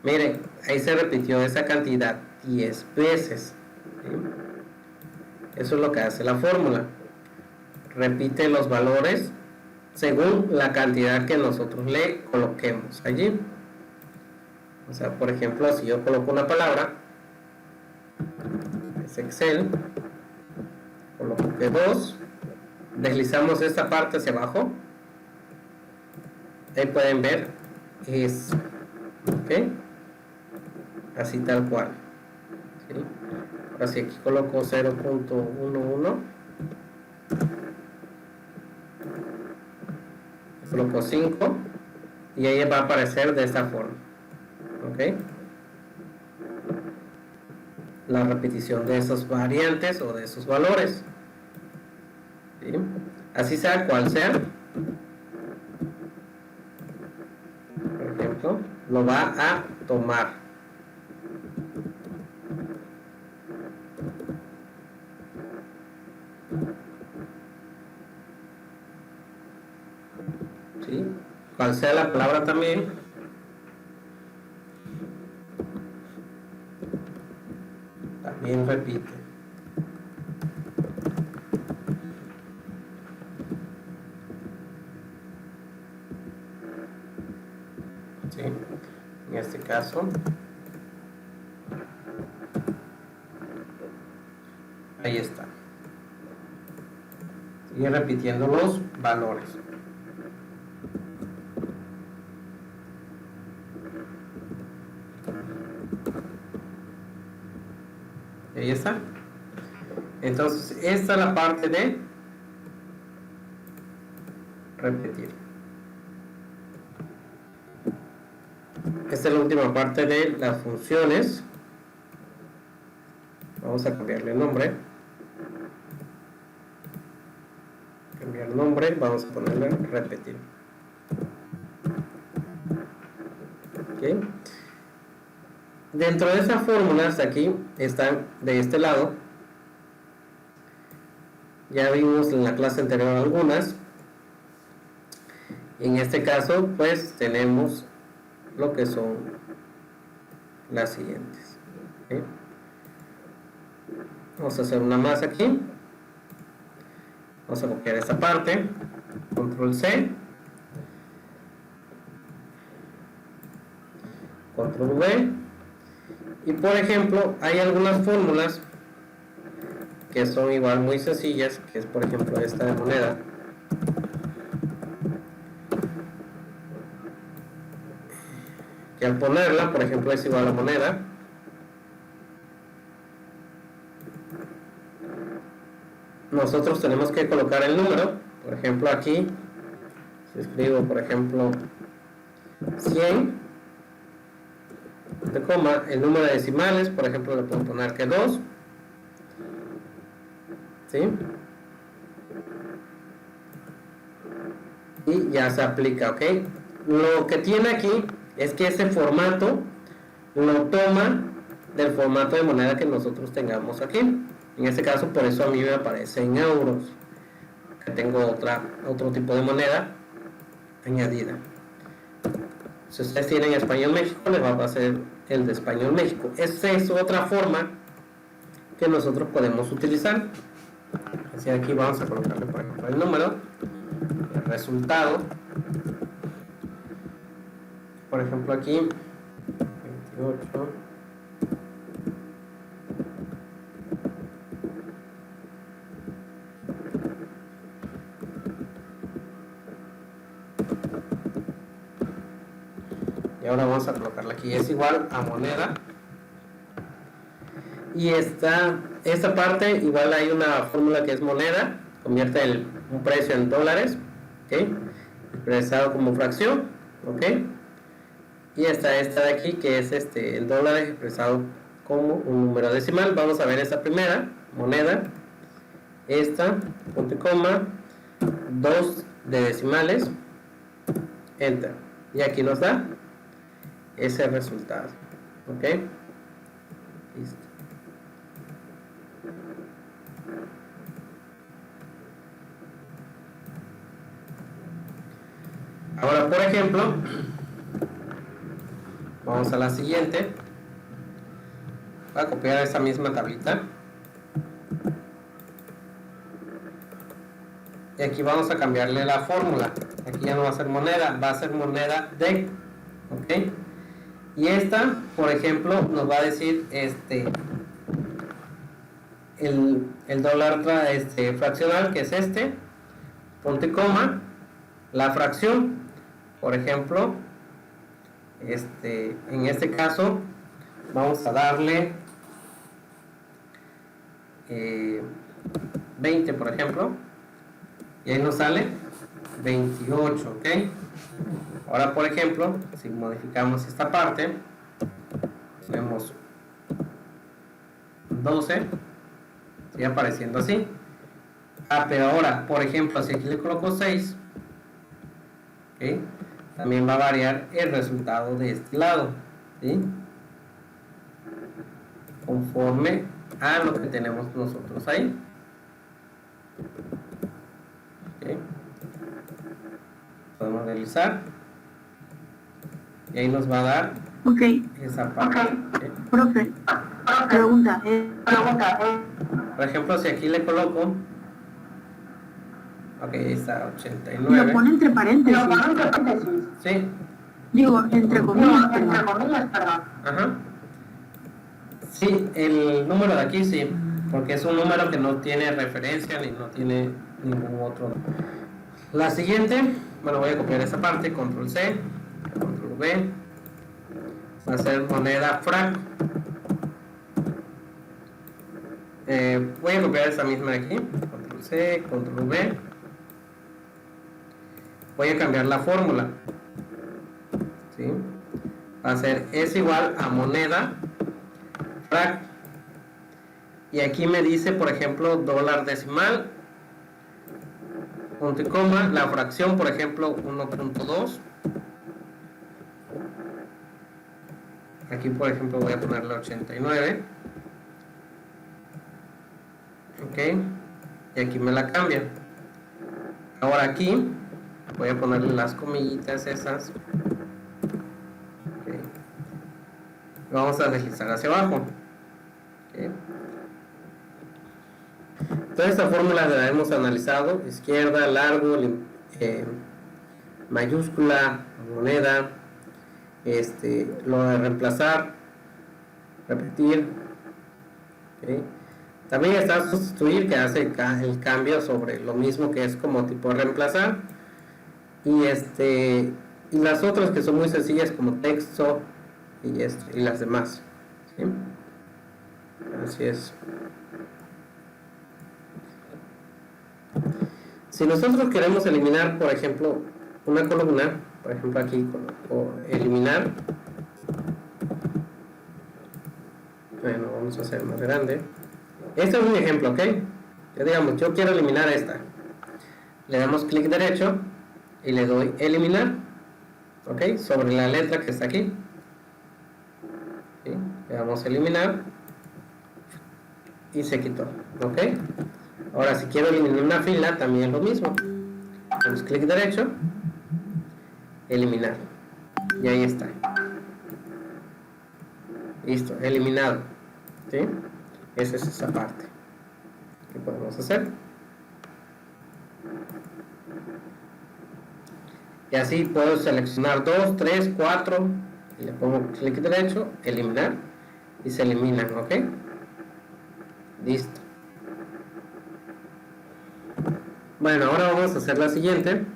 miren, ahí se repitió esa cantidad 10 veces, ¿sí? Eso es lo que hace la fórmula. Repite los valores según la cantidad que nosotros le coloquemos allí. O sea, por ejemplo, si yo coloco una palabra, es Excel, coloco que 2, deslizamos esta parte hacia abajo, ahí pueden ver, es, ok, así tal cual, ¿sí? Ahora si aquí coloco 0.11, coloco 5, y ahí va a aparecer de esta forma, ok, la repetición de esas variantes o de esos valores, ¿sí? Así sea cual sea, por ejemplo, lo va a tomar. ¿Sí? Cual sea la palabra también, también repite. ¿Sí? En este caso, ahí está. Sigue repitiendo los valores. Ahí está. Entonces, esta es la parte de repetir. Esta es la última parte de las funciones. Vamos a cambiarle el nombre. Cambiar el nombre, vamos a ponerle repetir. ¿Okay? Dentro de esas fórmulas aquí están de este lado. Ya vimos en la clase anterior algunas. En este caso, pues tenemos lo que son las siguientes. ¿Okay? Vamos a hacer una más aquí. Vamos a copiar esta parte. Control C. Control V. Y por ejemplo, hay algunas fórmulas que son igual muy sencillas, que es por ejemplo esta de moneda. Que al ponerla, por ejemplo, es igual a moneda. Nosotros tenemos que colocar el número. Por ejemplo, aquí, si escribo, por ejemplo, 100, de coma, el número de decimales, por ejemplo, le puedo poner que 2. ¿Sí? Y ya se aplica, ¿ok? Lo que tiene aquí es que ese formato lo toma del formato de moneda que nosotros tengamos aquí. En este caso, por eso a mí me aparece en euros, que tengo otro tipo de moneda añadida. Si ustedes tienen Español México, les va a pasar el de Español México. Esa es otra forma que nosotros podemos utilizar. Así, aquí vamos a colocarle, por ejemplo, el número, el resultado. Por ejemplo, aquí 28. Y ahora vamos a colocarla aquí, es igual a moneda. Y esta parte, igual hay una fórmula que es moneda, convierte un precio en dólares, ¿ok? Expresado como fracción, ¿ok? Y está esta de aquí, que es el dólar expresado como un número decimal. Vamos a ver esta primera, moneda, esta, punto y coma, 2 de decimales, enter. Y aquí nos da ese resultado, ¿ok? Listo. Ahora, por ejemplo, vamos a la siguiente. Voy a copiar esa misma tablita. Y aquí vamos a cambiarle la fórmula. Aquí ya no va a ser moneda, va a ser moneda de, ¿ok? Y esta, por ejemplo, nos va a decir el dólar fraccional, que es punto y coma, la fracción. Por ejemplo, en este caso vamos a darle 20, por ejemplo, y ahí nos sale 28, ¿ok? Ahora, por ejemplo, si modificamos esta parte, tenemos 12, sigue apareciendo así. Pero ahora, por ejemplo, si aquí le coloco 6, ¿ok? También va a variar el resultado de este lado, ¿sí? Conforme a lo que tenemos nosotros ahí. ¿Okay? Podemos realizar y ahí nos va a dar esa parte. ¿Okay? Profe, pregunta. Por ejemplo, si aquí le coloco, ok, ahí está 89. Lo pone entre paréntesis. Sí. Digo, entre comillas, perdón. Ajá. Sí, el número de aquí sí, porque es un número que no tiene referencia ni no tiene ningún otro. La siguiente, bueno, voy a copiar esa parte, control C, control V, va a ser moneda frac. Voy a copiar esta misma de aquí, control C, control V. Voy a cambiar la fórmula, ¿sí? Va a ser S igual a moneda frac, y aquí me dice, por ejemplo, dólar decimal, punto y coma, la fracción, por ejemplo, 1.2. Aquí, por ejemplo, voy a ponerle 89. Ok, y aquí me la cambia. Ahora aquí voy a ponerle las comillitas esas. Okay. Vamos a deslizar hacia abajo. Okay. Toda esta fórmula la hemos analizado: izquierda, largo, mayúscula, moneda, lo de reemplazar, repetir. Okay. También está sustituir, que hace el cambio sobre lo mismo, que es como tipo reemplazar. Y las otras que son muy sencillas, como texto y las demás, ¿sí? Así es. Si nosotros queremos eliminar, por ejemplo, una columna, por ejemplo aquí coloco eliminar. Bueno, vamos a hacer más grande. Este es un ejemplo, ¿ok? Ya digamos, yo quiero eliminar esta. Le damos clic derecho y le doy eliminar, ¿ok? Sobre la letra que está aquí. ¿Sí? Le damos eliminar y se quitó, ¿ok? Ahora, si quiero eliminar una fila, también es lo mismo. Damos clic derecho, eliminar, y ahí está. Listo, eliminado, ¿sí? Esa es esa parte que podemos hacer. Y así puedo seleccionar 2, 3, 4 y le pongo clic derecho, eliminar, y se eliminan, ¿ok? Listo. Bueno, ahora vamos a hacer la siguiente.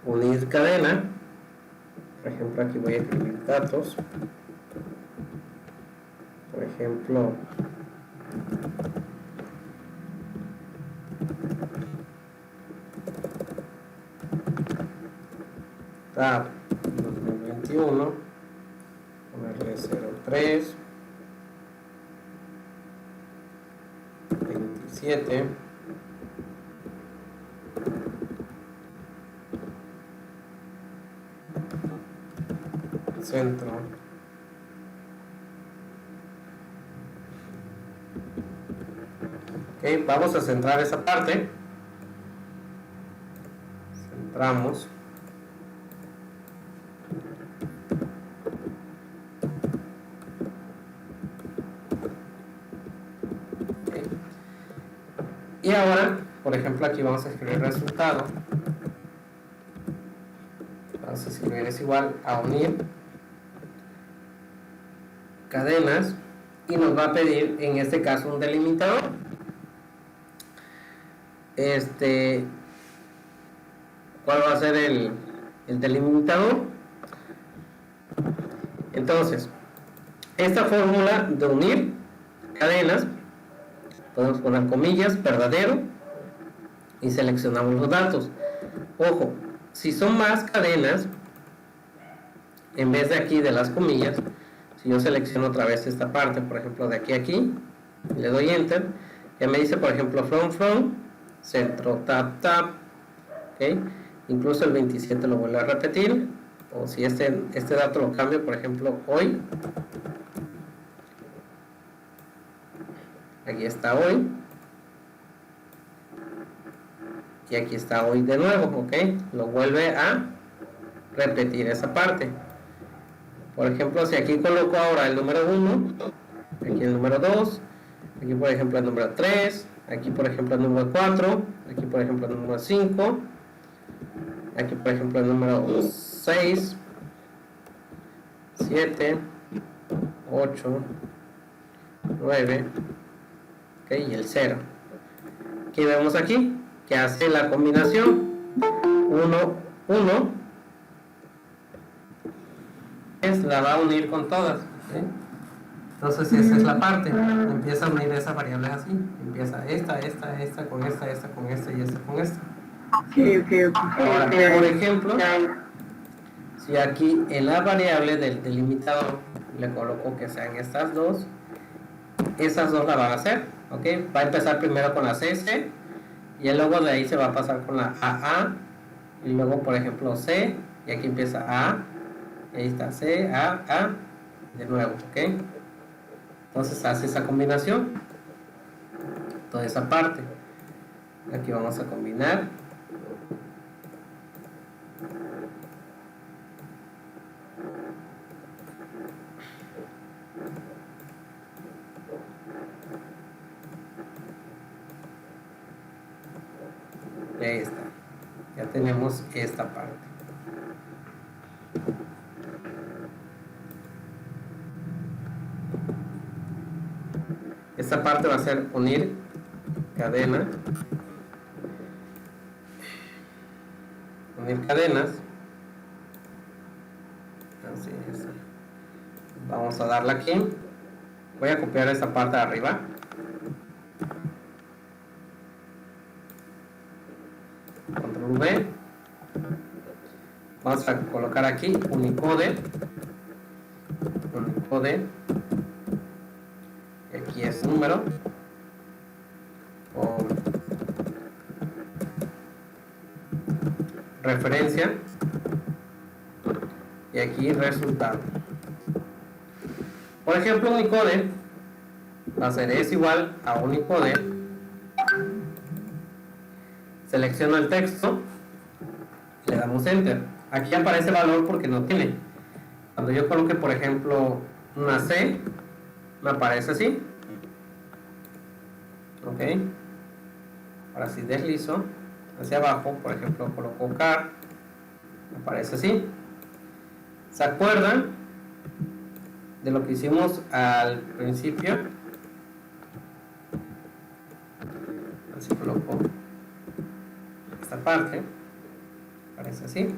Unir cadena. Por ejemplo, aquí voy a escribir datos. Por ejemplo, tab 2021, ponerle 03 27 centro. Ok, vamos a centrar esa parte. Centramos. Okay. Y ahora, por ejemplo, aquí vamos a escribir resultado. Vamos a escribir es igual a unir cadenas, y nos va a pedir en este caso un delimitador. ¿Cuál va a ser el delimitador? Entonces, esta fórmula de unir cadenas, podemos poner comillas, verdadero, y seleccionamos los datos. Ojo, si son más cadenas, en vez de aquí de las comillas, si yo selecciono otra vez esta parte, por ejemplo de aquí a aquí, y le doy enter, ya me dice, por ejemplo, from, centro, tab, ¿okay? Incluso el 27 lo vuelvo a repetir, o si este dato lo cambio, por ejemplo, hoy, aquí está hoy, y aquí está hoy de nuevo, ¿ok? Lo vuelve a repetir esa parte. Por ejemplo, si aquí coloco ahora el número 1, aquí el número 2, aquí por ejemplo el número 3, aquí por ejemplo el número 4, aquí por ejemplo el número 5, aquí por ejemplo el número 6, 7, 8, 9, ok, y el 0. ¿Qué vemos aquí? Que hace la combinación 1, 1, la va a unir con todas, ¿sí? Entonces esa es la parte, empieza a unir esas variables así, empieza esta con esta con esta y esta con esta. Ahora, por ejemplo, si aquí en la variable del delimitador le coloco que sean estas dos, esas dos la van a hacer, ¿ok? Va a empezar primero con la CC y luego de ahí se va a pasar con la AA y luego, por ejemplo, C, y aquí empieza A, y ahí está C, A, de nuevo, ¿ok? Entonces hace esa combinación, toda esa parte. Aquí vamos a combinar. Y ahí está. Ya tenemos esta parte. Esta parte va a ser unir cadena. Unir cadenas. Así es. Vamos a darle aquí. Voy a copiar esta parte de arriba. Control V. Vamos a colocar aquí Unicode. Unicode. Y aquí es número. O referencia. Y aquí resultado. Por ejemplo, Unicode va a ser es igual a Unicode. Selecciono el texto, le damos enter. Aquí aparece valor porque no tiene. Cuando yo coloque, por ejemplo, una C, me aparece así. Ok. Ahora si deslizo hacia abajo, por ejemplo, coloco car, me aparece así. ¿Se acuerdan de lo que hicimos al principio? Así coloco esta parte, parece así.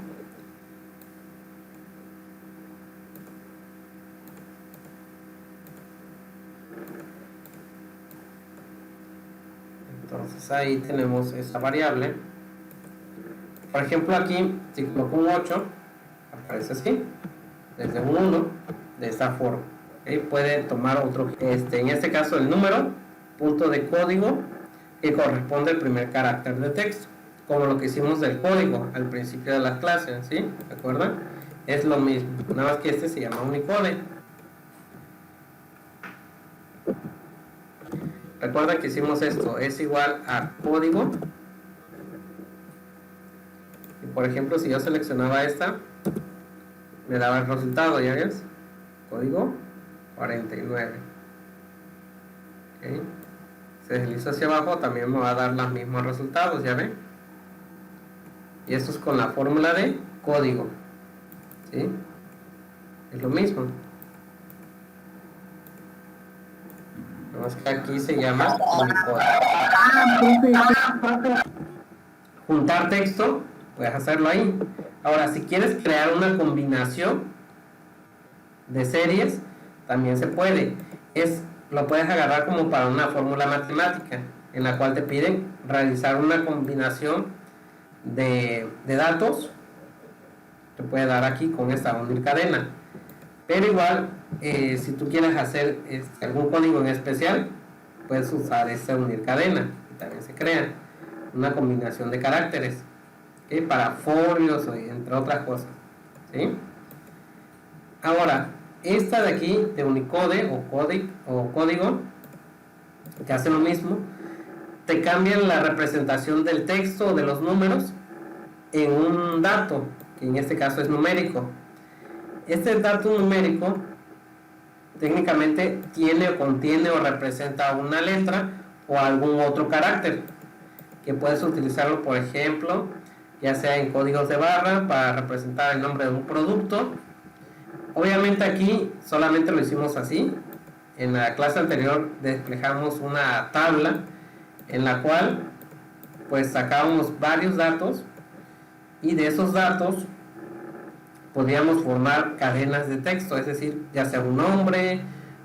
Entonces ahí tenemos esta variable. Por ejemplo, aquí si coloco un 8, aparece así, desde un 1, de esta forma. ¿Okay? Puede tomar otro, en este caso el número, punto de código, que corresponde al primer carácter de texto, como lo que hicimos del código al principio de la clase, ¿sí? ¿De acuerdo? Es lo mismo, nada más que este se llama Unicode. Recuerda que hicimos esto, es igual a código. Y por ejemplo, si yo seleccionaba esta, me daba el resultado, ¿ya ves? Código 49. ¿Okay? Se desliza hacia abajo, también me va a dar los mismos resultados, ¿ya ven? Y esto es con la fórmula de código, ¿sí? Es lo mismo. Nada más que aquí se llama Unicode. Juntar texto, puedes hacerlo ahí. Ahora, si quieres crear una combinación de series, también se puede. Lo puedes agarrar como para una fórmula matemática, en la cual te piden realizar una combinación de datos. Te puede dar aquí con esta unir cadena. Pero igual, si tú quieres hacer algún código en especial, puedes usar esta unir cadena. Y también se crea una combinación de caracteres, ¿okay? Para folios, entre otras cosas, ¿sí? Ahora, esta de aquí, de Unicode o código, que hace lo mismo, te cambian la representación del texto o de los números en un dato, que en este caso es numérico. Este dato numérico técnicamente tiene o contiene o representa una letra o algún otro carácter, que puedes utilizarlo, por ejemplo, ya sea en códigos de barra para representar el nombre de un producto. Obviamente aquí solamente lo hicimos así. En la clase anterior desplegamos una tabla en la cual pues sacábamos varios datos, y de esos datos podíamos formar cadenas de texto, es decir, ya sea un nombre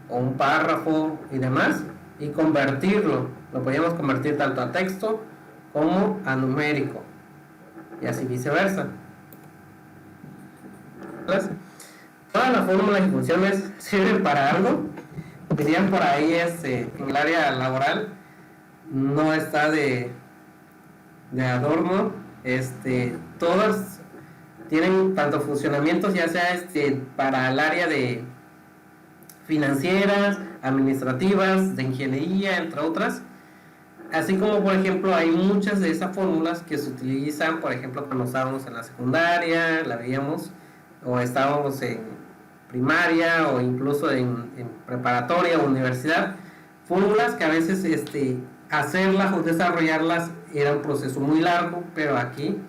o un párrafo y demás, y convertirlo, lo podíamos convertir tanto a texto como a numérico, y así viceversa. Entonces, todas las fórmulas y funciones sirven para algo. Dirían por ahí, en el área laboral no está de adorno, todas tienen tanto funcionamientos, ya sea para el área de financieras, administrativas, de ingeniería, entre otras, así como por ejemplo hay muchas de esas fórmulas que se utilizan, por ejemplo, cuando estábamos en la secundaria, la veíamos, o estábamos en primaria o incluso en preparatoria o universidad, fórmulas que a veces hacerlas o desarrollarlas era un proceso muy largo, pero aquí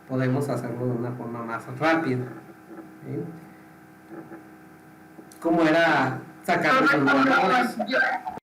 podemos hacerlo de una forma más rápida, ¿sí? Como era sacar los valores.